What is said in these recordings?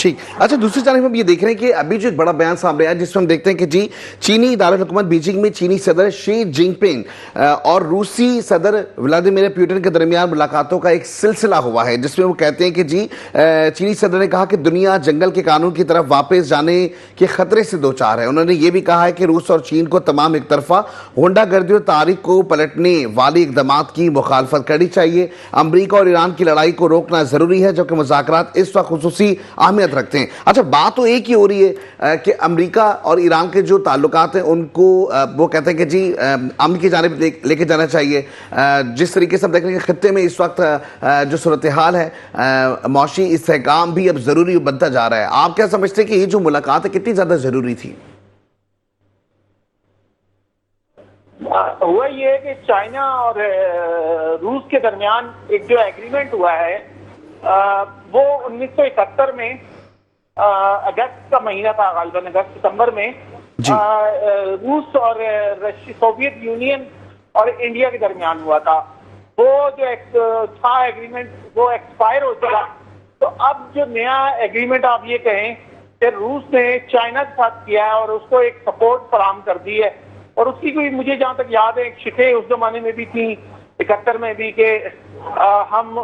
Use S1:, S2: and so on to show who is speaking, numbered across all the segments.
S1: ٹھیک. اچھا دوسری جانب ہم یہ دیکھ رہے ہیں کہ ابھی جو ایک بڑا بیان سامنے آیا جس میں ہم دیکھتے ہیں کہ جی چینی دارالحکومت بیجنگ میں چینی صدر شی جن پنگ اور روسی صدر ولادیمیر پوٹن کے درمیان ملاقاتوں کا ایک سلسلہ ہوا ہے جس میں وہ کہتے ہیں کہ جی چینی صدر نے کہا کہ دنیا جنگل کے قانون کی طرف واپس جانے کے خطرے سے دوچار ہے. انہوں نے یہ بھی کہا ہے کہ روس اور چین کو تمام ایک طرفہ غنڈہ گردی اور تاریخ کو پلٹنے والی اقدامات کی مخالفت کرنی چاہیے. امریکہ اور ایران کی لڑائی کو روکنا ضروری ہے جبکہ مذاکرات اس وقت خصوصی اہمیت رکھتے ہیں. اچھا بات تو ایک ہی ہو رہی ہے کہ امریکہ اور ایران کے جو تعلقات ہیں ان کو وہ کہتے ہیں کہ جی امن کی جانب لے کے جانا چاہیے. جس طریقے سے ہم دیکھ رہے ہیں کہ خطے میں اس وقت جو صورتحال ہے معاشی استحکام بھی اب ضروری بنتا جا رہا ہے. آپ کیا سمجھتے ہیں کہ یہ جو ملاقات ہے کتنی زیادہ ضروری تھی؟
S2: ہوا یہ ہے کہ چائنا اور روس کے درمیان ایک جو ایگریمنٹ ہوا ہے وہ 1971 میں اگست کا مہینہ تھا، غالباً اگست ستمبر میں روس اور سوویت یونین اور انڈیا کے درمیان ہوا تھا. وہ جو تھا ایگریمنٹ وہ ایکسپائر ہو چکا. تو اب جو نیا ایگریمنٹ آپ یہ کہیں کہ روس نے چائنا کے ساتھ کیا ہے اور اس کو ایک سپورٹ فراہم کر دی ہے، اور اس کی کوئی مجھے جہاں تک یاد ہے ایک شکیں اس زمانے میں بھی تھیں 71 میں بھی کہ ہم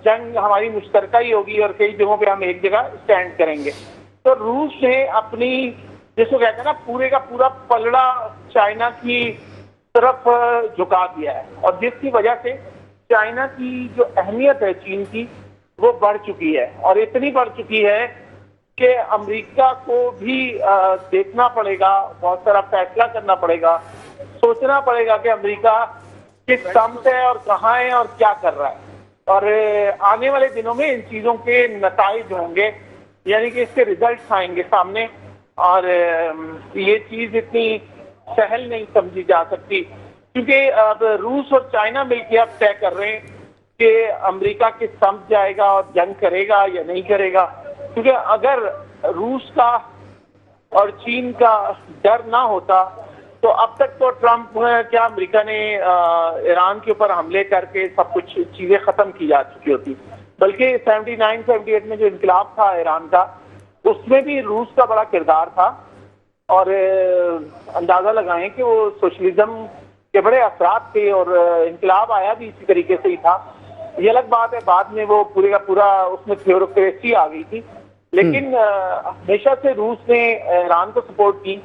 S2: جنگ ہماری مشترکہ ہی ہوگی اور کئی جگہوں پہ ہم ایک جگہ اسٹینڈ کریں گے. تو روس نے اپنی جس کو کہتے ہیں نا پورے کا پورا پلڑا چائنا کی طرف جھکا دیا ہے، اور جس کی وجہ سے چائنا کی جو اہمیت ہے چین کی وہ بڑھ چکی ہے، اور اتنی بڑھ چکی ہے کہ امریکہ کو بھی دیکھنا پڑے گا، بہت سارا فیصلہ کرنا پڑے گا، سوچنا پڑے گا کہ امریکہ کس سمت ہے اور کہاں ہے اور کیا کر رہا ہے. اور آنے والے دنوں میں ان چیزوں کے نتائج ہوں گے، یعنی کہ اس کے ریزلٹس آئیں گے سامنے، اور یہ چیز اتنی سہل نہیں سمجھی جا سکتی کیونکہ اب روس اور چائنا مل کے اب طے کر رہے ہیں کہ امریکہ کس سمت جائے گا اور جنگ کرے گا یا نہیں کرے گا. کیونکہ اگر روس کا اور چین کا ڈر نہ ہوتا تو اب تک تو ٹرمپ کیا امریکہ نے ایران کے اوپر حملے کر کے سب کچھ چیزیں ختم کی جا چکی ہوتی. بلکہ 79-78 میں جو انقلاب تھا ایران کا اس میں بھی روس کا بڑا کردار تھا، اور اندازہ لگائیں کہ وہ سوشلزم کے بڑے اثرات تھے اور انقلاب آیا بھی اسی طریقے سے ہی تھا. یہ الگ بات ہے بعد میں وہ پورے کا پورا اس میں تھیوروکریسی آ گئی تھی، لیکن ہمیشہ سے روس نے ایران کو سپورٹ کی.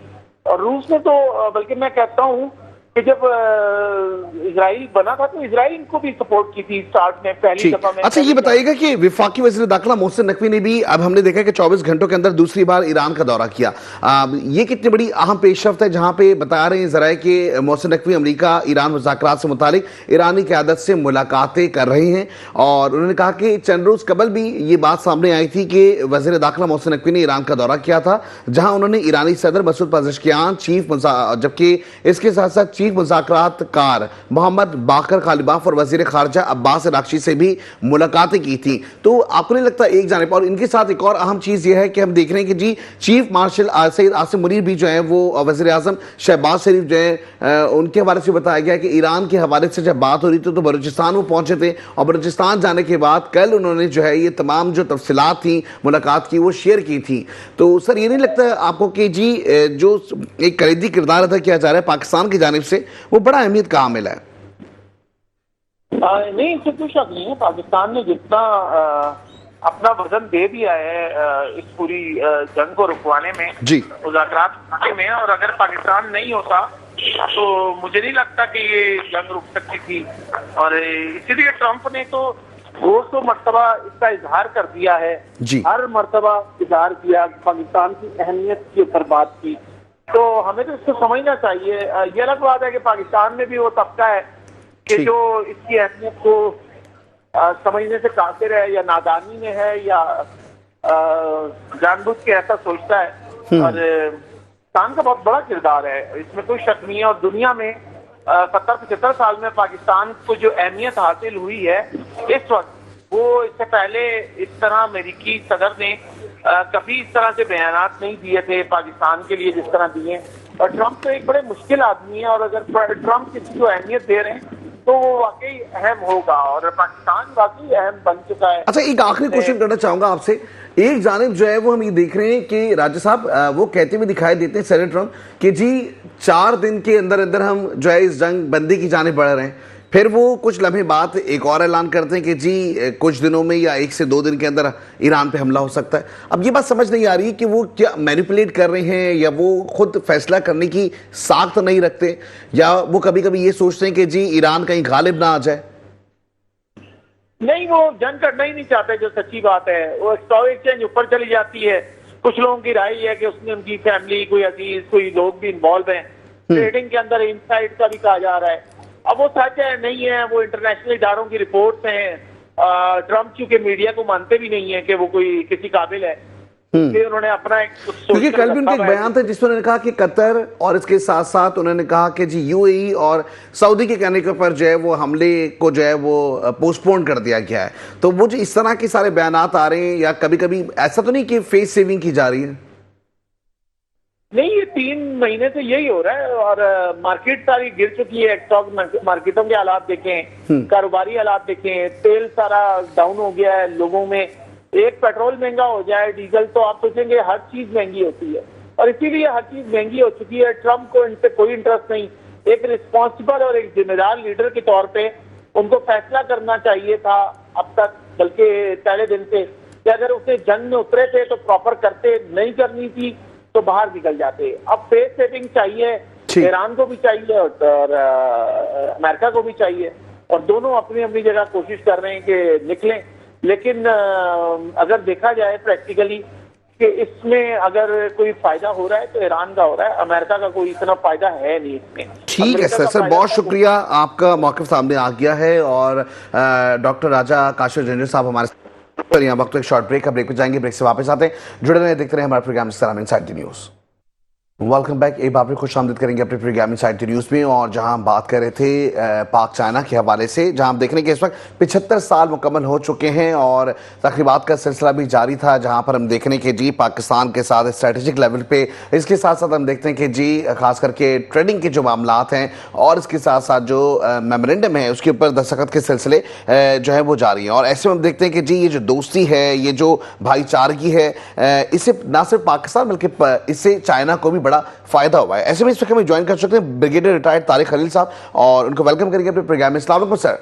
S2: اور روس نے تو بلکہ میں کہتا ہوں کہ جب اسرائیل بنا تھا تو اسرائیل کو بھی سپورٹ کی تھی اسٹارٹ میں پہلی دفعہ میں.
S1: اچھا یہ بتائیے گا کہ وفاقی وزیر داخلہ محسن نقوی نے بھی اب ہم نے دیکھا کہ 24 گھنٹوں کے اندر دوسری بار ایران کا دورہ کیا. یہ کتنی بڑی اہم پیش رفت ہے جہاں پہ بتا رہے ہیں ذرائع کہ محسن نقوی امریکہ ایران مذاکرات سے متعلق ایرانی قیادت سے ملاقاتیں کر رہے ہیں. اور انہوں نے کہا کہ چند روز قبل بھی یہ بات سامنے آئی تھی کہ وزیر داخلہ محسن نقوی نے ایران کا دورہ کیا تھا جہاں انہوں نے ایرانی صدر مسعود پزشکیان جبکہ اس کے ساتھ ساتھ چیف مذاکرات کار محمد باقر غالباف اور وزیر خارجہ عباس عراقچی سے بھی ملاقاتیں کی تھی. تو آپ کو نہیں لگتا ایک جانب اور ان کے ساتھ ایک اور اہم چیز یہ ہے کہ ہم دیکھ رہے ہیں کہ جی چیف مارشل سید عاصم منیر بھی جو ہیں وہ وزیر اعظم شہباز شریف جو ہیں ان کے حوالے سے بتایا گیا کہ ایران کے حوالے سے جب بات ہو رہی تھی تو بلوچستان وہ پہنچے تھے، اور بلوچستان جانے کے بعد کل انہوں نے جو ہے یہ تمام جو تفصیلات تھیں ملاقات کی وہ شیئر کی تھی. تو سر یہ نہیں لگتا آپ کو کہ جی جو ایک کلیدی کردار ادا کیا جا رہا ہے پاکستان کی جانب سے وہ بڑا اہمیت کا حامل ہے؟
S2: نہیں، اس سے کوئی شک نہیں ہے. پاکستان نے جتنا اپنا وزن دے دیا ہے اس پوری جنگ کو رکوانے میں، مذاکرات میں، اور اگر پاکستان نہیں ہوتا تو مجھے نہیں لگتا کہ یہ جنگ رک سکتی تھی. اور اسی لیے ٹرمپ نے تو روز مرتبہ اس کا اظہار کر دیا ہے، ہر مرتبہ اظہار کیا پاکستان کی اہمیت کے اوپر بات کی. تو ہمیں تو اس کو سمجھنا چاہیے. یہ الگ بات ہے کہ پاکستان میں بھی وہ طبقہ ہے کہ جو اس کی اہمیت کو سمجھنے سے قاصر ہے یا نادانی میں ہے یا جان بوجھ کے ایسا سوچتا ہے. اور پاکستان کا بہت بڑا کردار ہے، اس میں کوئی شک نہیں ہے. اور دنیا میں 70-75 سال میں پاکستان کو جو اہمیت حاصل ہوئی ہے اس وقت، وہ اس سے پہلے اس طرح امریکی صدر نے کبھی اس طرح سے بیانات نہیں دیے تھے پاکستان کے لیے جس طرح دیے. اور ٹرمپ تو ایک بڑے مشکل آدمی ہے، اور اگر ٹرمپ کسی کو اہمیت دے رہے ہیں تو وہ واقعی اہم ہوگا اور پاکستان واقعی اہم بن چکا ہے.
S1: اچھا ایک آخری کوشچن کرنا چاہوں گا آپ سے. ایک جانب جو ہے وہ ہم یہ دیکھ رہے ہیں کہ راجہ صاحب وہ کہتے ہوئے دکھائی دیتے ہیں سینیٹر ٹرمپ کہ جی 4 دن کے اندر اندر ہم جو ہے اس جنگ بندی کی جانب بڑھ رہے ہیں. پھر وہ کچھ لمحے بعد ایک اور اعلان کرتے ہیں کہ جی کچھ دنوں میں یا 1 سے 2 دن کے اندر ایران پہ حملہ ہو سکتا ہے. اب یہ بات سمجھ نہیں آ رہی کہ وہ کیا مینیپولیٹ کر رہے ہیں یا وہ خود فیصلہ کرنے کی ساخت نہیں رکھتے یا وہ کبھی کبھی یہ سوچتے ہیں کہ جی ایران کہیں غالب نہ آ جائے.
S2: نہیں، وہ جنگ کرنا ہی نہیں چاہتے، جو سچی بات ہے. وہ اسٹاک ایکسچینج اوپر چلی جاتی ہے. کچھ لوگوں کی رائے یہ ہے کہ اس میں ان کی فیملی، کوئی عزیز، کوئی لوگ بھی انوالو ہیں. ٹریڈنگ کے اندر انسائڈ کا بھی کہا جا رہا ہے. اب وہ سچ ہے نہیں ہے، وہ انٹرنیشنل اداروں کی رپورٹس ہیں. ٹرمپ چونکہ میڈیا کو مانتے بھی نہیں ہیں کہ وہ کوئی کسی قابل ہے، کہ انہوں نے اپنا ایک
S1: کیونکہ کل بھی ان کا ایک بیان تھا جس میں انہوں نے کہا کہ قطر اور اس کے ساتھ ساتھ انہوں نے کہا کہ جی یو اے ای اور سعودی کے کہنے کے اوپر جو ہے وہ حملے کو جو ہے وہ پوسٹ پون کر دیا گیا ہے. تو وہ جو اس طرح کے سارے بیانات آ رہے ہیں یا کبھی کبھی ایسا تو نہیں کہ فیس سیونگ کی جا رہی ہے؟
S2: نہیں، یہ 3 مہینے سے یہی ہو رہا ہے اور مارکیٹ ساری گر چکی ہے. اسٹاک مارکیٹوں کے حالات دیکھیں، کاروباری حالات دیکھیں، تیل سارا ڈاؤن ہو گیا ہے لوگوں میں. ایک پیٹرول مہنگا ہو جائے، ڈیزل، تو آپ سوچیں گے ہر چیز مہنگی ہوتی ہے اور اسی لیے ہر چیز مہنگی ہو چکی ہے. ٹرمپ کو ان سے کوئی انٹرسٹ نہیں. ایک رسپانسبل اور ایک ذمہ دار لیڈر کے طور پہ ان کو فیصلہ کرنا چاہیے تھا اب تک، بلکہ پہلے دن سے، کہ اگر اسے جنگ میں اترے تھے تو پراپر کرتے، نہیں کرنی تھی تو باہر نکل جاتے. اب فیس سیونگ چاہیے، ایران کو بھی چاہیے اور امریکہ کو بھی چاہیے، اور دونوں اپنی اپنی جگہ کوشش کر رہے ہیں کہ نکلیں. لیکن اگر دیکھا جائے پریکٹیکلی کہ اس میں اگر کوئی فائدہ ہو رہا ہے تو ایران کا ہو رہا ہے، امریکہ کا کوئی اتنا فائدہ ہے نہیں اس میں.
S1: ٹھیک ہے سر بہت شکریہ، آپ کا موقف سامنے آ گیا ہے. اور ڈاکٹر راجہ کاشف جنجر صاحب ہمارے یہاں وقت ایک شارٹ بریک کا، بریک پہ جائیں گے، بریک سے واپس آتے ہیں. جڑے رہے، دیکھتے رہے ہمارا پروگرام سلام انسائیڈ دی نیوز. Welcome back. ایک بار پھر خوش آمدید کریں گے اپنے پروگرام انسائیڈ دی نیوز میں، اور جہاں ہم بات کر رہے تھے پاک چائنا کے حوالے سے، جہاں ہم دیکھ رہے ہیں کہ اس وقت 75 سال مکمل ہو چکے ہیں اور تقریبات کا سلسلہ بھی جاری تھا، جہاں پر ہم دیکھ رہے ہیں کہ جی پاکستان کے ساتھ اسٹریٹجک لیول پہ، اس کے ساتھ ساتھ ہم دیکھتے ہیں کہ جی خاص کر کے ٹریڈنگ کے جو معاملات ہیں اور اس کے ساتھ ساتھ جو میمورنڈم ہے اس کے اوپر دستخط کے سلسلے جو ہے وہ جاری ہیں. اور ایسے میں ہم دیکھتے ہیں کہ جی یہ جو دوستی ہے، یہ جو بھائی چارگی ہے، اس سے نہ صرف پاکستان بلکہ اس سے چائنا کو بھی بڑا فائدہ ہوا ہے. ایسے میں اس وقت ہمیں جوائن کر سکتے ہیں بریگیڈیئر ریٹائرڈ طارق خلیل صاحب، اور ان کو ویلکم کریں گے اپنے پروگرام میں. السلام علیکم سر.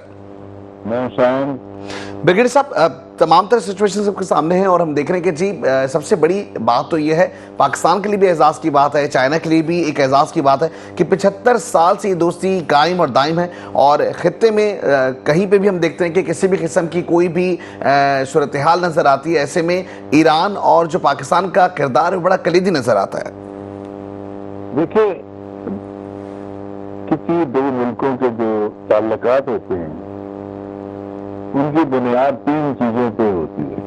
S1: بریگیڈیئر صاحب، تمام تر سچویشن سب کے سامنے ہیں اور ہم دیکھ رہے ہیں کہ جی سب سے بڑی بات تو یہ ہے، پاکستان کے لیے بھی اعزاز کی بات ہے، چائنا کے لیے بھی ایک اعزاز کی بات ہے کہ 75 سال سے یہ دوستی قائم اور دائم ہے، اور خطے میں کہیں پہ بھی ہم دیکھتے ہیں کہ کسی بھی قسم کی کوئی بھی صورتحال نظر آتی ہے، ایسے میں ایران اور جو پاکستان کا کردار ہے بڑا کلیدی نظر آتا ہے.
S3: دیکھیں، کسی 2 ملکوں کے جو تعلقات ہوتے ہیں ان کی بنیاد 3 چیزوں پہ ہوتی ہے.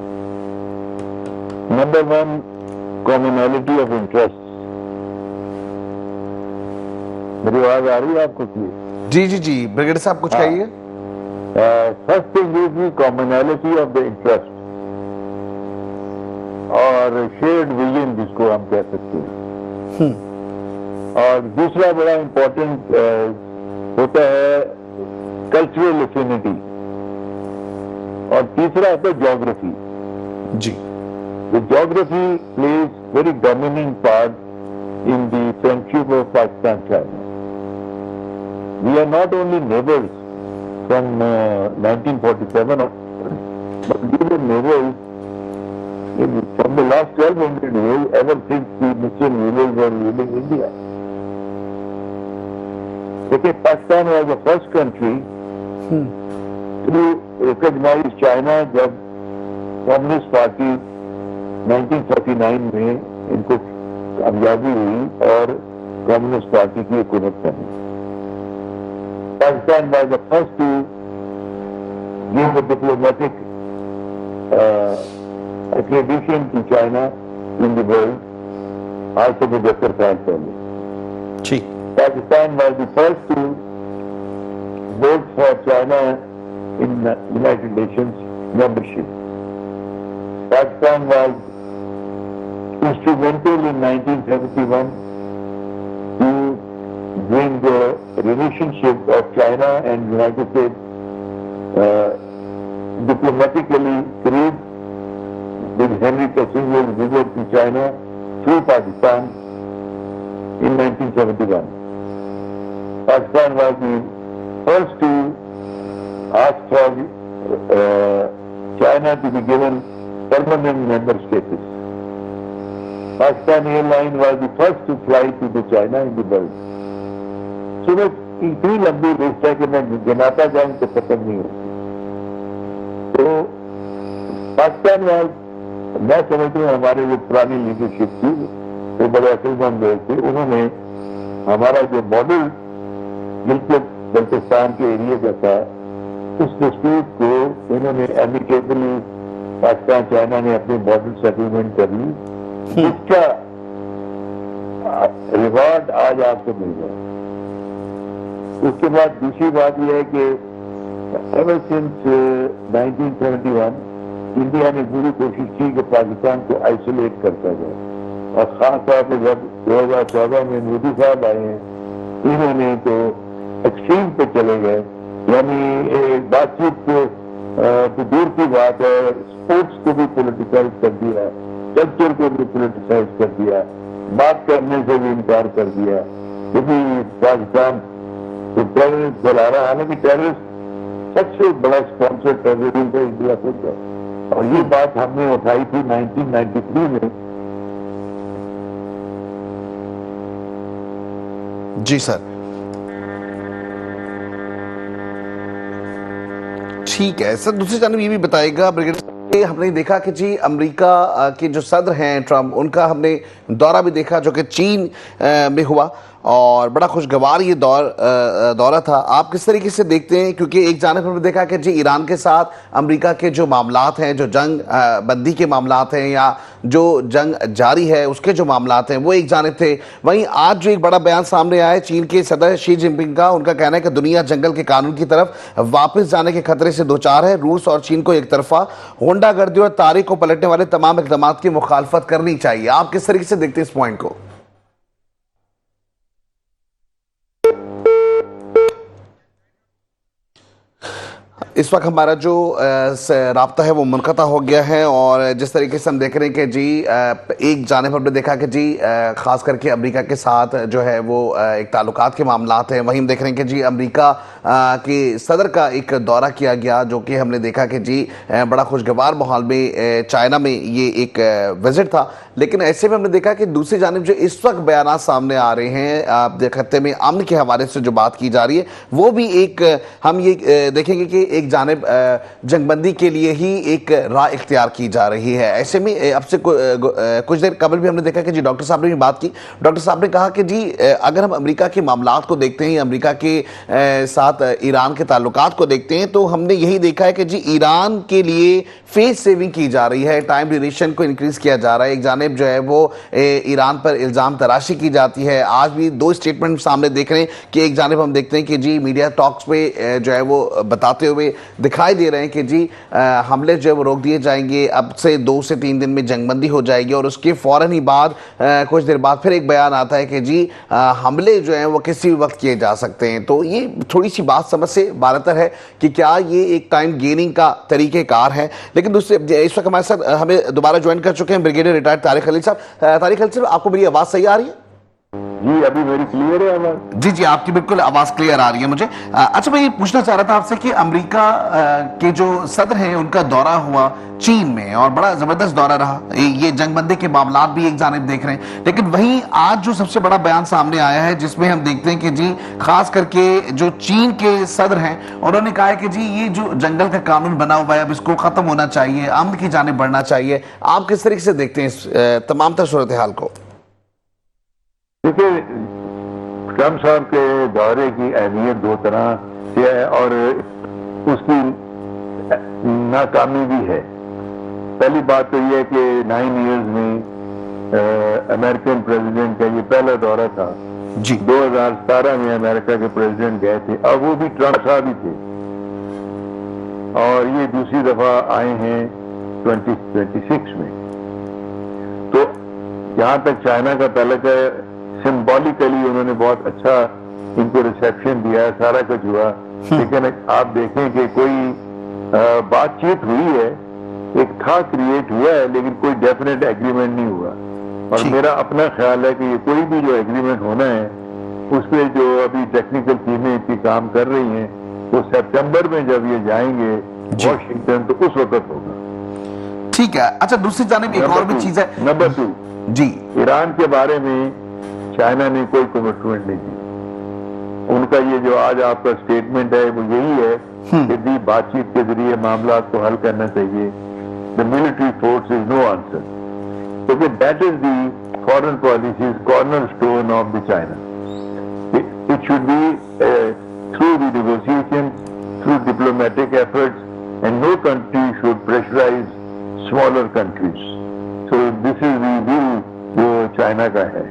S3: Number 1، commonality of interest. میری آواز آ رہی ہے آپ کو؟
S1: جی جی جی بریگیڈیئر صاحب کچھ کہیے.
S3: First thing is the commonality of the interest اور شیئرڈ ویژن جس کو ہم کہہ سکتے ہیں. اور دوسرا بڑا امپورٹنٹ ہوتا ہے کلچرل افینٹی، اور تیسرا ہوتا ہے جیوگرافی.
S1: جی
S3: geography plays very dominant part in the friendship of Pakistan China. We are not only neighbours from 1947 but we were neighbors from the last 1200 years, ever since the Muslim rulers were ruling India. Because Pakistan was the first country to recognize China جب communist party 1949 میں ان کو کامیابی ہوئی اور communist party کی حکومت بنی. Pakistan was the first to give a diplomatic accreditation to China in the world, after the Dr. Khan family. Pakistan was the first to vote for China in United Nations membership. Pakistan was instrumental in 1971 to bring the relationship of China and United States diplomatically created with Henry Kissinger's visit to China through Pakistan in 1971. Pakistan was the first to ask for China to be given permanent member status. Pakistan Airlines was the first to fly to China in the world. So that اتنی لمبی list ہے کہ میں گناتا جاؤں تو ختم نہیں ہوتی. تو پاکستان میں سمجھتا ہوں ہمارے جو پرانی لیڈرشپ تھی وہ بڑے عقل مند لوگ تھے. انہوں نے ہمارا جو ماڈل گلگت بلتستان کے ایریا کا تھا اس ڈسپیوٹ کو انہوں نے ایمیکیبلی پاکستان چائنا نے اپنی ماڈل سیٹلمنٹ کر لی جس کا ریوارڈ آج آپ کو مل گیا. اس کے بعد دوسری بات یہ ہے کہ ایور سنس 1971 انڈیا نے پوری کوشش کی کہ پاکستان کو آئسولیٹ کرتا جائے اور خاص طور پہ جب 2014 میں مودی صاحب آئے ہیں انہوں نے تو ایکسٹریم پہ چلے گئے. یعنی بات چیت تو دور کی بات ہے, اسپورٹس کو بھی پولیٹیسائز کر دیا, کلچر کو بھی پولیٹیسائز کر دیا, بات کرنے سے بھی انکار کر دیا. کیونکہ پاکستان تو ٹیررسٹ چلا رہا ہے, حالانکہ ٹیررسٹ سب سے بڑا اسپانسر ٹیررزم کا انڈیا خود ہے. اور یہ بات ہم نے اٹھائی تھی 1993 میں.
S1: جی سر, ٹھیک ہے سر. دوسری جانب یہ بھی بتائے گا ہم نے دیکھا کہ جی امریکہ کے جو صدر ہیں ٹرمپ, ان کا ہم نے دورہ بھی دیکھا جو کہ چین میں ہوا اور بڑا خوشگوار یہ دورہ تھا. آپ کس طریقے سے دیکھتے ہیں, کیونکہ ایک جانب ہم نے دیکھا کہ جی ایران کے ساتھ امریکہ کے جو معاملات ہیں, جو جنگ بندی کے معاملات ہیں یا جو جنگ جاری ہے اس کے جو معاملات ہیں وہ ایک جانب تھے. وہیں آج جو ایک بڑا بیان سامنے آیا ہے چین کے صدر شی جن پنگ کا, ان کا کہنا ہے کہ دنیا جنگل کے قانون کی طرف واپس جانے کے خطرے سے دوچار ہے. روس اور چین کو ایک طرفہ ہونڈا گردی اور تاریخ کو پلٹنے والے تمام اقدامات کی مخالفت کرنی چاہیے. آپ کس طریقے سے دیکھتے ہیں اس پوائنٹ کو؟ اس وقت ہمارا جو رابطہ ہے وہ منقطع ہو گیا ہے, اور جس طریقے سے ہم دیکھ رہے ہیں کہ جی ایک جانب ہم نے دیکھا کہ جی خاص کر کے امریکہ کے ساتھ جو ہے وہ ایک تعلقات کے معاملات ہیں. وہیں ہم دیکھ رہے ہیں کہ جی امریکہ کے صدر کا ایک دورہ کیا گیا جو کہ ہم نے دیکھا کہ جی بڑا خوشگوار ماحول میں چائنا میں یہ ایک وزٹ تھا. لیکن ایسے میں ہم نے دیکھا کہ دوسری جانب جو اس وقت بیانات سامنے آ رہے ہیں خطے میں امن کے حوالے سے جو بات کی جا رہی ہے وہ بھی ایک ہم یہ دیکھیں گے کہ ایک جانب جنگ بندی کے لیے ہی ایک راہ اختیار کی جا رہی ہے. ایسے میں اب سے کچھ دیر قبل بھی ہم نے دیکھا کہ جی ڈاکٹر صاحب نے بھی بات کی. ڈاکٹر صاحب نے کہا کہ جی اگر ہم امریکہ کے معاملات کو دیکھتے ہیں, امریکہ کے ساتھ ایران کے تعلقات کو دیکھتے ہیں, تو ہم نے یہی دیکھا ہے کہ جی ایران کے لیے فیس سیونگ کی جا رہی ہے, ٹائم ڈیوریشن کو انکریز کیا جا رہا ہے. ایک جانب جو ہے وہ ایران پر الزام تراشی کی جاتی ہے. آج بھی دو سٹیٹمنٹ سامنے دیکھ رہے ہیں کہ ایک جانب ہم دیکھتے ہیں کہ جی میڈیا ٹاکس پہ جو ہے وہ بتاتے ہوئے دکھائی دے رہے ہیں کہ جی حملے جو ہے وہ روک دیے جائیں گے, اب سے 2 سے 3 دن میں جنگ بندی ہو جائے گی. اور اس کے فوراً ہی بعد کچھ دیر بعد پھر ایک بیان آتا ہے کہ جی حملے جو ہیں وہ کسی بھی وقت کیے جا سکتے ہیں. تو یہ تھوڑی سی بات سمجھ سے بارتر ہے کہ کیا یہ ایک ٹائم گیننگ کا طریقہ کار ہے. لیکن دوسرے اس وقت ہمارے ساتھ ہمیں دوبارہ جوائن کر چکے ہیں بریگیڈیئر ریٹائرڈ طارق خلیل صاحب. طارق خلیل صاحب, آپ کو میری آواز صحیح آ رہی ہے؟
S3: جی ابھی میری کلیئر ہے آواز.
S1: جی آپ کی بالکل آواز کلیئر آ رہی ہے مجھے. اچھا میں یہ پوچھنا چاہ رہا تھا آپ سے کہ امریکہ کے جو صدر ہیں ان کا دورہ ہوا چین میں اور بڑا زبردست دورہ رہا. یہ جنگ بندی کے معاملات بھی ایک جانب دیکھ رہے ہیں, لیکن وہیں آج جو سب سے بڑا بیان سامنے آیا ہے جس میں ہم دیکھتے ہیں کہ جی خاص کر کے جو چین کے صدر ہیں انہوں نے کہا ہے کہ جی یہ جو جنگل کا قانون بنا ہوا ہے اب اس کو ختم ہونا چاہیے, امن کی جانب بڑھنا چاہیے. آپ کس طریقے سے دیکھتے ہیں اس تمام تر صورتحال کو؟
S3: دیکھیے ٹرمپ صاحب کے دورے کی اہمیت 2 طرح سے ہے اور اس کی ناکامی بھی ہے. پہلی بات تو یہ ہے کہ 9 ایئرز میں امریکن پریزیڈنٹ کا یہ پہلا دورہ تھا.
S1: جی
S3: 2017 میں امریکہ کے پریزیڈنٹ گئے تھے, اب وہ بھی ٹرمپ صاحب ہی تھے, اور یہ دوسری دفعہ آئے ہیں 2026 میں. تو جہاں تک چائنا کا تعلق ہے, سمبولیکلی انہوں نے بہت اچھا ان کو ریسیپشن دیا, سارا کچھ ہوا, لیکن آپ دیکھیں کہ کوئی بات چیت ہوئی ہے, ایک تھا کریٹ ہوا ہے, لیکن کوئی ڈیفینیٹ ایگریمنٹ نہیں ہوا. اور میرا اپنا خیال ہے کہ یہ کوئی بھی جو ایگریمنٹ ہونا ہے اس پہ جو ابھی ٹیکنیکل ٹیمیں اتنی کام کر رہی ہیں, وہ سپٹمبر میں جب یہ جائیں گے واشنگٹن تو اس وقت ہوگا.
S1: ٹھیک ہے. اچھا دوسری جانب ایک اور بھی چیز ہے.
S3: نمبر 2
S1: جی,
S3: ایران کے بارے میں چائنا نے کوئی کمٹمنٹ نہیں دی. ان کا یہ جو آج آپ کا اسٹیٹمنٹ ہے وہ یہی ہے کہ دی بات چیت کے ذریعے معاملات کو حل کرنا چاہیے. The military force is no answer. Because that is the foreign policy's cornerstone of the China. It should be through the negotiations, through diplomatic efforts, and no country should pressurize smaller countries. So this is the view جو China کا ہے.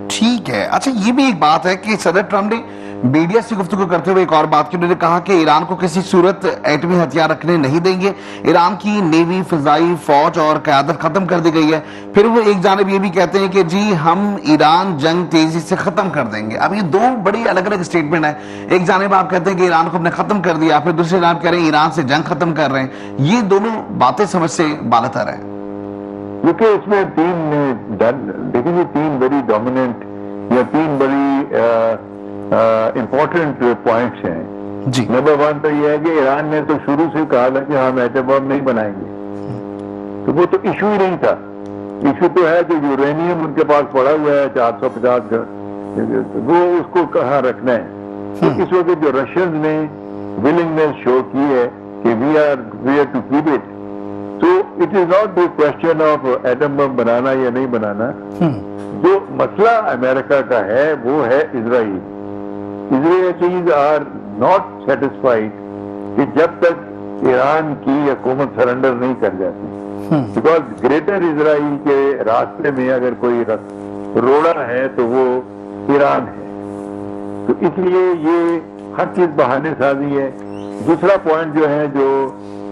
S1: ٹھیک ہے. اچھا یہ بھی ایک بات ہے کہ صدر ٹرمپ نے میڈیا سے گفتگو کرتے ہوئے ایک اور بات کی, انہوں نے کہا کہ ایران کو کسی صورت ایٹمی ہتھیار رکھنے نہیں دیں گے, ایران کی نیوی, فضائی فوج اور قیادت ختم کر دی گئی ہے. پھر وہ ایک جانب یہ بھی کہتے ہیں کہ جی ہم ایران جنگ تیزی سے ختم کر دیں گے. اب یہ دو بڑی الگ الگ اسٹیٹمنٹ ہیں. ایک جانب آپ کہتے ہیں کہ ایران کو ہم نے ختم کر دیا, پھر دوسری جانب کہہ رہے ہیں ایران سے جنگ ختم کر رہے ہیں. یہ دونوں باتیں سمجھ سے بالاتر ہیں.
S3: کیونکہ اس میں دیکھیں گے تین بڑی ڈومیننٹ یا تین بڑی امپورٹنٹ پوائنٹس ہیں.
S1: جی,
S3: نمبر 1 تو یہ ہے کہ ایران نے تو شروع سے کہا تھا کہ ہم ایٹم بم نہیں بنائیں گے, تو وہ تو ایشو ہی نہیں تھا. ایشو تو ہے کہ یورینیم ان کے پاس پڑا ہوا ہے 450 وہ اس کو کہاں رکھنا ہے. تو اس وقت جو رشینز نے ولنگنیس شو کی ہے کہ we are where to keep it, تو it is not the question of atom bomb بنانا یا نہیں بنانا. جو مسئلہ امریکہ کا ہے وہ ہے اسرائیل. اسرائیلیز آر ناٹ سیٹسفائیڈ کہ جب تک ایران کی حکومت سرنڈر نہیں کر جاتی, بیکاز گریٹر اسرائیل کے راستے میں اگر کوئی روڑا ہے تو وہ ایران ہے. تو اس لیے یہ ہر چیز بہانے سازی ہے. دوسرا پوائنٹ جو ہے جو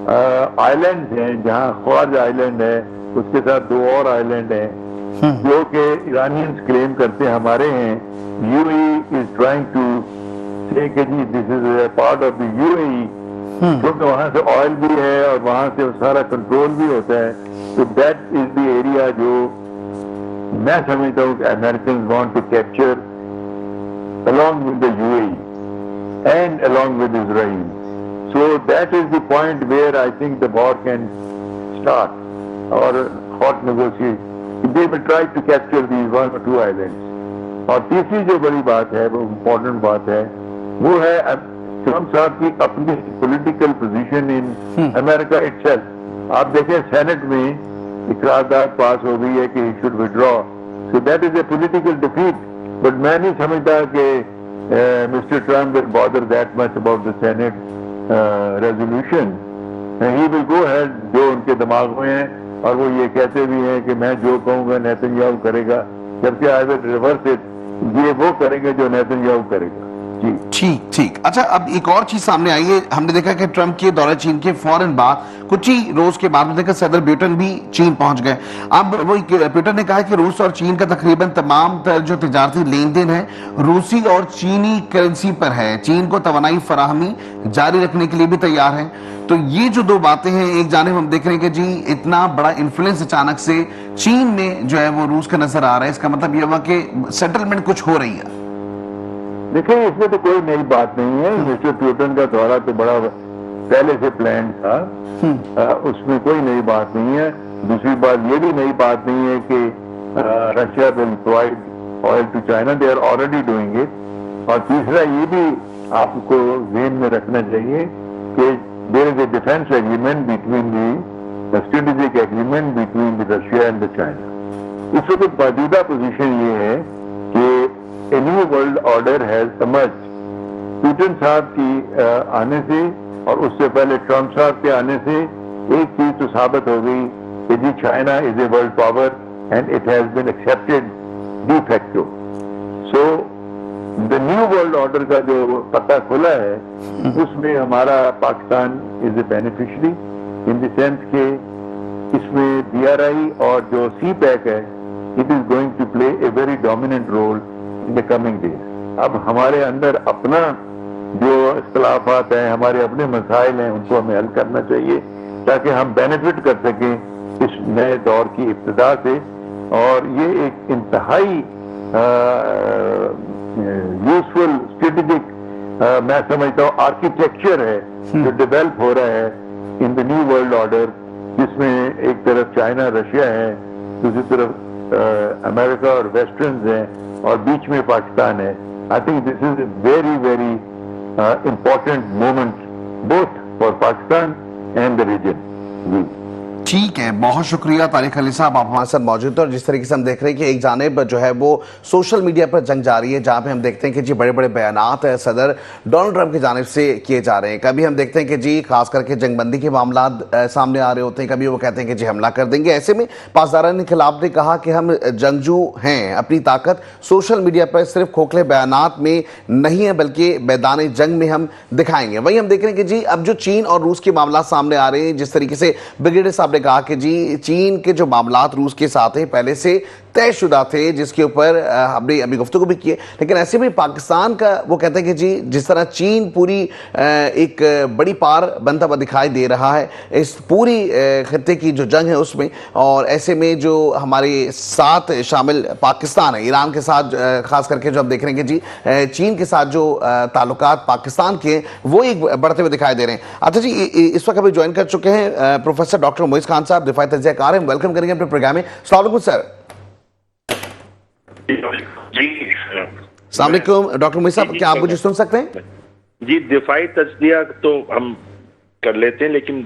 S3: آئیلینڈ ہیں, جہاں خوارج آئیلینڈ ہے, اس کے ساتھ 2 اور آئیلینڈ ہیں جو کہ ایرانینز کلیم کرتے ہمارے ہیں. U A E is trying to say کہ جی this is a part of the U A E, کیونکہ وہاں سے آئل بھی ہے اور وہاں سے سارا کنٹرول بھی ہوتا ہے. تو دیٹ از دی ایریا جو میں سمجھتا ہوں کہ Americans want to capture along with the UAE and along with Israel. So that is the point where I think the war can start or hot negotiation. They will try to capture these 1 or 2 islands. اور تیسری جو بڑی بات ہے, وہ important بات ہے, وہ ہے ٹرمپ صاحب کی اپنی political position in America itself. آپ دیکھیں سینٹ میں قرارداد پاس ہو گئی ہے کہ he should withdraw. So that is a political defeat. But میں نہیں سمجھتا کہ Mr. Trump will bother that much about the Senate resolution. He will go ahead جو ان کے دماغ میں ہے, اور وہ یہ کہتے بھی ہیں کہ میں جو کہوں گا نیتن یاہو کرے گا, جبکہ I will reverse it. یہ وہ کریں گے جو نیتن یاہو کرے گا. جی
S1: ٹھیک. اچھا اب ایک اور چیز سامنے آئی ہے. ہم نے دیکھا کہ ٹرمپ کے دورہ چین کے فوراً بعد کچھ ہی روز کے بعد میں دیکھا صدر بیوٹن بھی چین پہنچ گئے. اب وہ بیوٹن نے کہا کہ روس اور چین کا تقریباً تمام جو تجارتی لین دین ہے روسی اور چینی کرنسی پر ہے. چین کو توانائی فراہمی جاری رکھنے کے لیے بھی تیار ہیں. تو یہ جو 2 باتیں ہیں, ایک جانب ہم دیکھ رہے ہیں کہ جی اتنا بڑا انفلوئنس اچانک سے چین میں جو ہے وہ روس کا نظر آ رہا ہے. اس کا مطلب یہ ہوا کہ سیٹلمنٹ کچھ ہو رہی ہے.
S3: دیکھیں اس میں تو کوئی نئی بات نہیں ہے. مسٹر پیوٹن کا دورہ تو بڑا پہلے سے پلان تھا, اس میں کوئی نئی بات نہیں ہے. دوسری بات یہ بھی نئی بات نہیں ہے کہ Russia will provide oil to China, they are already doing it. اور تیسرا یہ بھی آپ کو ذہن میں رکھنا چاہیے کہ there is a defence agreement between the strategic agreement between the Russia and the China. اس وقت موجودہ پوزیشن یہ ہے کہ A new world order has emerged. Putin صاحب کی آنے سے اور اس سے پہلے ٹرمپ صاحب کے آنے سے ایک چیز تو ثابت ہو گئی کہ جی China is a world power and it has been accepted de facto. So the new world order کا جو پتہ کھلا ہے اس میں ہمارا Pakistan is a beneficiary in the sense کہ اس میں DRI اور جو سی پیک ہے, it is going to play a very dominant role in the coming days. اب ہمارے اندر اپنا جو اختلافات ہیں، ہمارے اپنے مسائل ہیں، ان کو ہمیں حل کرنا چاہیے تاکہ ہم بینیفٹ کر سکیں اس نئے دور کی ابتدا سے. اور یہ ایک انتہائی یوزفل اسٹریٹجک میں سمجھتا ہوں آرکیٹیکچر ہے جو ڈیولپ ہو رہا ہے ان دا نیو ورلڈ آرڈر، جس میں ایک طرف چائنا رشیا ہے، دوسری طرف امریکہ اور ویسٹرنز ہیں، اور بیچ میں پاکستان ہے. I think this is a very very important moment both for Pakistan and the region.
S1: ٹھیک ہے، بہت شکریہ طارق علی صاحب، آپ ہمارے ساتھ موجود ہیں. اور جس طریقے سے ہم دیکھ رہے ہیں کہ ایک جانب جو ہے وہ سوشل میڈیا پر جنگ جاری ہے، جہاں پہ ہم دیکھتے ہیں کہ جی بڑے بڑے بیانات صدر ڈونلڈ ٹرمپ کی جانب سے کیے جا رہے ہیں. کبھی ہم دیکھتے ہیں کہ جی خاص کر کے جنگ بندی کے معاملات سامنے آ رہے ہوتے ہیں، کبھی وہ کہتے ہیں کہ جی حملہ کر دیں گے. ایسے میں پاسداران انقلاب نے کہا کہ ہم جنگجو ہیں، اپنی طاقت سوشل میڈیا پر صرف کھوکھلے بیانات میں نہیں ہے بلکہ میدان جنگ میں ہم دکھائیں گے. وہیں ہم دیکھ رہے ہیں کہ جی اب جو چین اور روس کے معاملات سامنے آ رہے ہیں، جس طریقے سے بریگیڈیئر صاحب نے کہا کہ جی چین کے جو معاملات روس کے ساتھ ہیں پہلے سے طے شدہ تھے، جس کے اوپر ہم نے ابھی گفتگو بھی کی ہے. لیکن ایسے میں پاکستان کا وہ کہتے ہیں کہ جی جس طرح چین پوری ایک بڑی پار بنتا ہوا دکھائی دے رہا ہے اس پوری خطے کی جو جنگ ہے اس میں، اور ایسے میں جو ہمارے ساتھ شامل پاکستان ہے، ایران کے ساتھ خاص کر کے جو ہم دیکھ رہے ہیں کہ جی چین کے ساتھ جو تعلقات پاکستان کے وہ ایک بڑھتے ہوئے دکھائی دے رہے ہیں. اچھا جی، اس وقت ابھی جوائن کر چکے ہیں پروفیسر ڈاکٹر معیز خان صاحب، دفاعی تجزیہ کار ہیں. ویلکم کریں گے اپنے پروگرام میں. السلام علیکم سر.
S4: جی
S1: السلام علیکم ڈاکٹر معیز صاحب، کیا آپ مجھے سن سکتے ہیں؟
S4: جی، دفاعی تجزیہ تو ہم کر لیتے ہیں، لیکن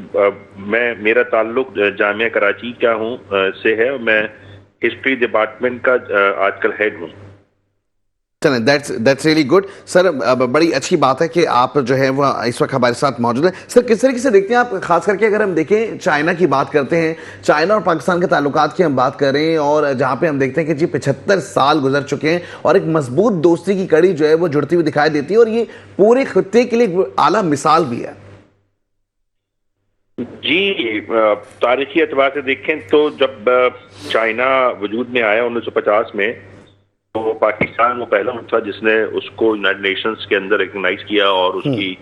S4: میرا تعلق جامعہ کراچی کا ہوں سے ہے، اور میں ہسٹری ڈپارٹمنٹ کا آج کل ہیڈ ہوں.
S1: چلیں، دیٹس ریلی گڈ سر. بڑی اچھی بات ہے کہ آپ جو ہے وہ اس وقت ہمارے ساتھ موجود ہیں. سر کس طریقے سے دیکھتے ہیں آپ، خاص کر کے اگر ہم دیکھیں چائنا کی بات کرتے ہیں، چائنا اور پاکستان کے تعلقات کی ہم بات کریں، اور جہاں پہ ہم دیکھتے ہیں کہ جی 75 سال گزر چکے ہیں اور ایک مضبوط دوستی کی کڑی جو ہے وہ جڑتی ہوئی دکھائی دیتی ہے، اور یہ پورے خطے کے لیے ایک اعلیٰ مثال بھی ہے.
S4: جی، تاریخی اعتبار سے دیکھیں تو جب چائنا وجود میں آیا 1950 میں، تو پاکستان وہ پہلا ملک تھا جس نے اس کو یونائیٹڈ نیشنز کے اندر ریکگنائز کیا اور اس کی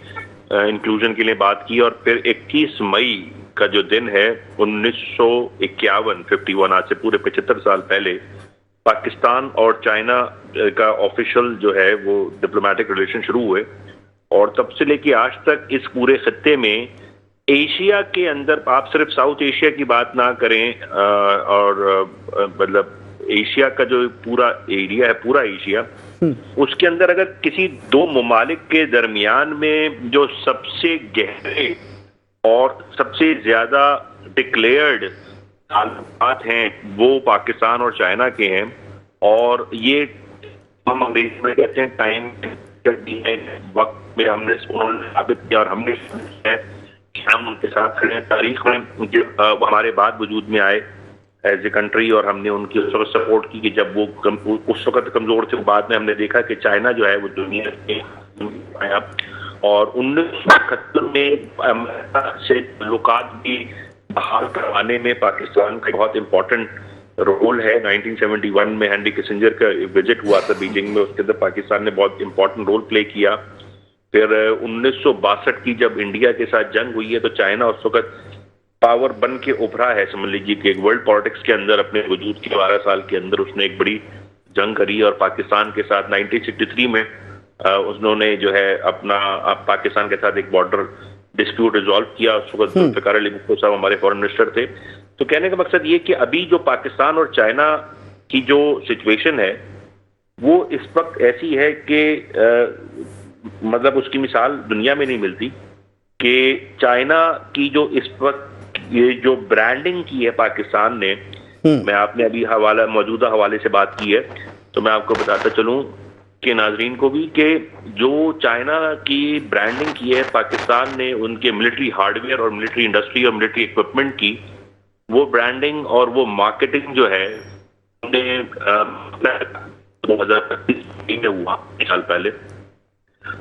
S4: انکلوژن کے لیے بات کی. اور پھر 21 مئی کا جو دن ہے 1951 آج سے پورے 75 سال پہلے، پاکستان اور چائنا کا آفیشل جو ہے وہ ڈپلومیٹک ریلیشن شروع ہوئے. اور تب سے لے کے آج تک اس پورے خطے میں ایشیا کے اندر، آپ صرف ساؤتھ ایشیا کی بات نہ کریں، اور مطلب ایشیا کا جو پورا ایریا ہے، پورا ایشیا، اس کے اندر اگر کسی دو ممالک کے درمیان میں جو سب سے گہرے اور سب سے زیادہ ڈکلیئرڈ تعلقات ہیں وہ پاکستان اور چائنا کے ہیں. اور یہ ہم انگریزی میں کہتے ہیں ٹائم، وقت میں ہم نے ثابت کیا اور ہم نے کہ ہم ان کے ساتھ کھڑے ہیں. تاریخ میں ہمارے بعد وجود میں آئے ایز اے کنٹری، اور ہم نے ان کی اس وقت سپورٹ کی کہ جب وہ اس وقت کمزور تھے. بعد میں ہم نے دیکھا کہ چائنا جو ہے وہ دنیا کے آیا، اور 1971 میں امریکہ سے تعلقات بھی بحال کروانے میں پاکستان کا بہت امپورٹنٹ رول ہے. 1971 میں ہینری کسنجر کا وزٹ ہوا تھا بیجنگ میں، اس کے اندر پاکستان نے بہت امپورٹنٹ رول پلے کیا. پھر 1962 کی جب انڈیا کے ساتھ جنگ ہوئی ہے تو چائنا اس وقت پاور بن کے ابھرا ہے، سمجھ لیجیے کہ ایک ورلڈ پالیٹکس کے اندر اپنے وجود کے 12 سال کے اندر اس نے ایک بڑی جنگ کری. اور پاکستان کے ساتھ 1963 میں انہوں نے جو ہے اپنا پاکستان کے ساتھ ایک بارڈر ڈسپیوٹ ریزالو کیا. اس وقت ذوالفقار علی بھٹو صاحب ہمارے فورن منسٹر تھے. تو کہنے کا مقصد یہ کہ ابھی جو پاکستان اور چائنا کی جو سچویشن ہے وہ اس وقت ایسی ہے کہ مطلب اس کی مثال دنیا میں نہیں ملتی. کہ چائنا کی جو اس وقت یہ جو برانڈنگ کی ہے پاکستان نے، میں آپ نے ابھی موجودہ حوالے سے بات کی ہے، تو میں آپ کو بتاتا چلوں کہ ناظرین کو بھی کہ جو چائنا کی برانڈنگ کی ہے پاکستان نے، ان کے ملٹری ہارڈ ویئر اور ملٹری انڈسٹری اور ملٹری اکوپمنٹ کی وہ برانڈنگ اور وہ مارکیٹنگ جو ہے 2025 میں ہوا 1 سال پہلے،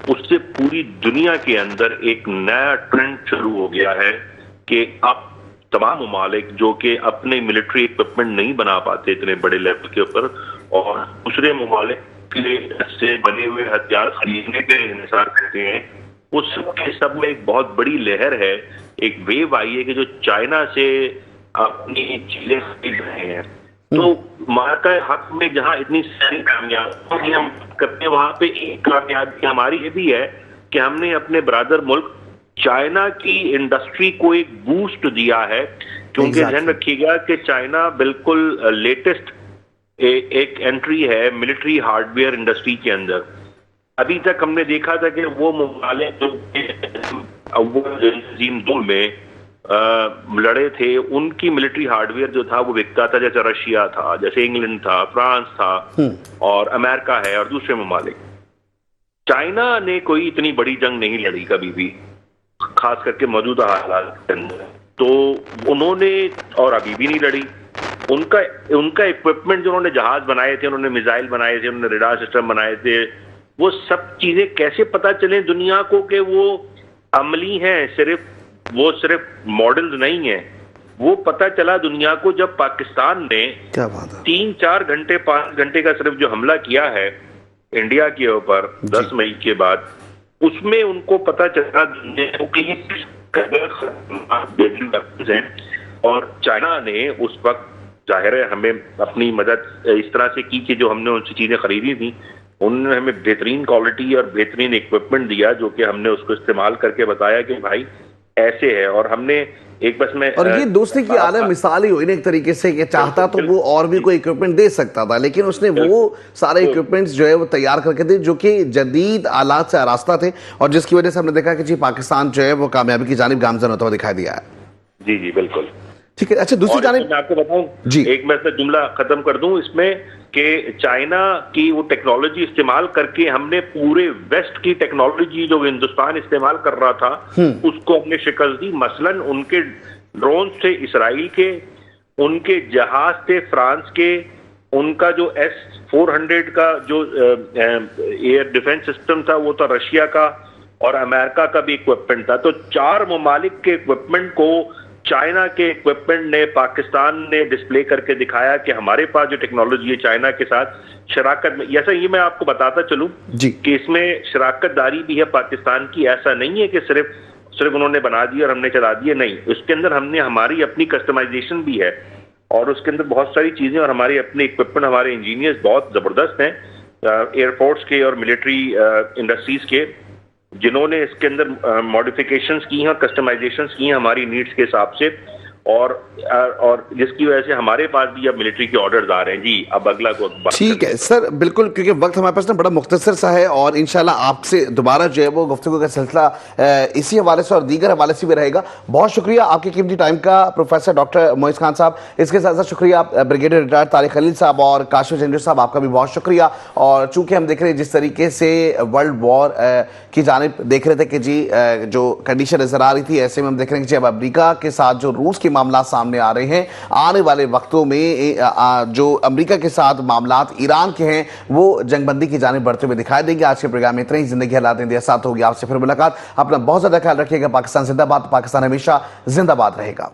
S4: اس سے پوری دنیا کے اندر ایک نیا ٹرینڈ شروع ہو گیا ہے کہ اب تمام ممالک جو کہ اپنے ملٹری اکوپمنٹ نہیں بنا پاتے اتنے بڑے لیول کے اوپر، اور دوسرے ممالک سے بنے ہوئے ہتھیار خریدنے پہ انحصار کرتے ہیں، وہ سب کے سب میں ایک بہت بڑی لہر ہے، ایک ویو آئی ہے کہ جو چائنا سے اپنی چیزیں خرید رہے ہیں. تو مارکہ حق میں جہاں اتنی ساری کامیابی ہم کرتے ہیں، وہاں پہ ایک کامیابی ہماری یہ بھی ہے کہ ہم نے اپنے برادر ملک چائنا کی انڈسٹری کو ایک بوسٹ دیا ہے، کیونکہ ذہن رکھیے گا کہ چائنا بالکل لیٹسٹ ایک انٹری ہے ملٹری ہارڈ ویئر انڈسٹری کے اندر. ابھی تک ہم نے دیکھا تھا کہ وہ ممالک جو عظیم دور میں لڑے تھے، ان کی ملٹری ہارڈ ویئر جو تھا وہ بکتا تھا، جیسے رشیا تھا، جیسے انگلینڈ تھا، فرانس تھا اور امریکہ ہے اور دوسرے ممالک. چائنا نے کوئی اتنی بڑی جنگ نہیں لڑی کبھی بھی، خاص کر کے موجودہ حالات کے اندر. تو انہوں نے اور ابھی بھی نہیں لڑی. ان کا اکوپمنٹ جو انہوں نے جہاز بنائے تھے، انہوں نے میزائل بنائے تھے، انہوں نے ریڈار سسٹم بنائے تھے، وہ سب چیزیں کیسے پتہ چلیں دنیا کو کہ وہ عملی ہیں، وہ صرف ماڈلز نہیں ہیں. وہ پتہ چلا دنیا کو جب پاکستان نے 3-4 گھنٹے 5 گھنٹے کا صرف جو حملہ کیا ہے انڈیا کے اوپر 10 مئی کے بعد، اس میں ان کو پتہ چلا دنیا کو کہ یہ کس قدر خطرناک ہیں. اور چائنا نے اس وقت ظاہر ہے ہمیں اپنی مدد اس طرح سے کی کہ جو ہم نے ان سے چیزیں خریدی تھیں، انہوں نے ہمیں بہترین کوالٹی اور بہترین اکوپمنٹ دیا، جو کہ ہم نے اس کو استعمال کر کے بتایا کہ بھائی ایسے ہے. اور ہم نے ایک بس میں،
S1: اور یہ دوسری کی اعلیٰ مثال ہی ہوئی نا ایک طریقے سے، کہ چاہتا تو وہ اور بھی کوئی اکوپمنٹ دے سکتا تھا، لیکن اس نے وہ سارے اکوپمنٹس جو ہے وہ تیار کر کے دے جو کہ جدید آلات سے آراستہ تھے، اور جس کی وجہ سے ہم نے دیکھا کہ جی پاکستان جو ہے وہ کامیابی کی جانب گامزن ہوتا ہوا دکھائی دیا ہے.
S4: جی بالکل
S1: ٹھیک ہے. اچھا دوسری جانب
S4: میں آپ کو بتاؤں، ایک میں سے جملہ ختم کر دوں اس میں، کہ چائنا کی وہ ٹیکنالوجی استعمال کر کے ہم نے پورے ویسٹ کی ٹیکنالوجی جو ہندوستان استعمال کر رہا تھا اس کو ہم نے شکست دی. مثلاً ان کے ڈرونز تھے اسرائیل کے، ان کے جہاز تھے فرانس کے، ان کا جو S-400 کا جو ایئر ڈیفنس سسٹم تھا وہ تھا رشیا کا، اور امریکہ کا بھی اکوپمنٹ تھا. تو 4 ممالک کے اکوپمنٹ کو چائنا کے اکوپمنٹ نے، پاکستان نے ڈسپلے کر کے دکھایا کہ ہمارے پاس جو ٹیکنالوجی ہے چائنا کے ساتھ شراکت میں. ایسا یہ میں آپ کو بتاتا چلوں کہ اس میں شراکت داری بھی ہے پاکستان کی. ایسا نہیں ہے کہ صرف انہوں نے بنا دیا اور ہم نے چلا دیا، نہیں. اس کے اندر ہم نے ہماری اپنی کسٹمائزیشن بھی ہے، اور اس کے اندر بہت ساری چیزیں، اور ہمارے اپنے اکوپمنٹ، ہمارے انجینئرز بہت زبردست ہیں ایئر فورس کے اور ملٹری انڈسٹریز کے، جنہوں نے اس کے اندر ماڈیفیکیشنز کی ہیں اور کسٹمائزیشنز کی ہیں ہماری نیڈز کے حساب سے، اور جس کی وجہ سے ہمارے پاس بھی اب ملٹری کے آرڈرز آ رہے ہیں. جی اب اگلا کو
S1: ٹھیک ہے سر، بالکل، کیونکہ وقت ہمارے پاس نا بڑا مختصر سا ہے، اور انشاءاللہ آپ سے دوبارہ جو ہے وہ گفتگو کا سلسلہ اسی حوالے سے اور دیگر حوالے سے بھی رہے گا. بہت شکریہ آپ کے قیمتی ٹائم کا پروفیسر ڈاکٹر معیز خان صاحب. اس کے ساتھ ساتھ شکریہ بریگیڈیئر ریٹائرڈ طارق خلیل صاحب اور کاشف جنجر صاحب، آپ کا بھی بہت شکریہ. اور چونکہ ہم دیکھ رہے ہیں جس طریقے سے ورلڈ وار کی جانب دیکھ رہے تھے کہ جی جو کنڈیشن نظر آ رہی تھی، ایسے میں ہم دیکھ رہے ہیں کہ جب امریکہ کے ساتھ جو روس کے معاملات سامنے آ رہے ہیں، آنے والے وقتوں میں جو امریکہ کے ساتھ معاملات ایران کے ہیں وہ جنگ بندی کی جانب بڑھتے ہوئے دکھائی دیں گے. آج کے پروگرام میں اتنا ہی. زندگی حالات انڈیا ساتھ ہوگی. آپ سے پھر ملاقات. اپنا بہت زیادہ خیال رکھیے گا. پاکستان زندہ باد. پاکستان ہمیشہ زندہ باد رہے گا.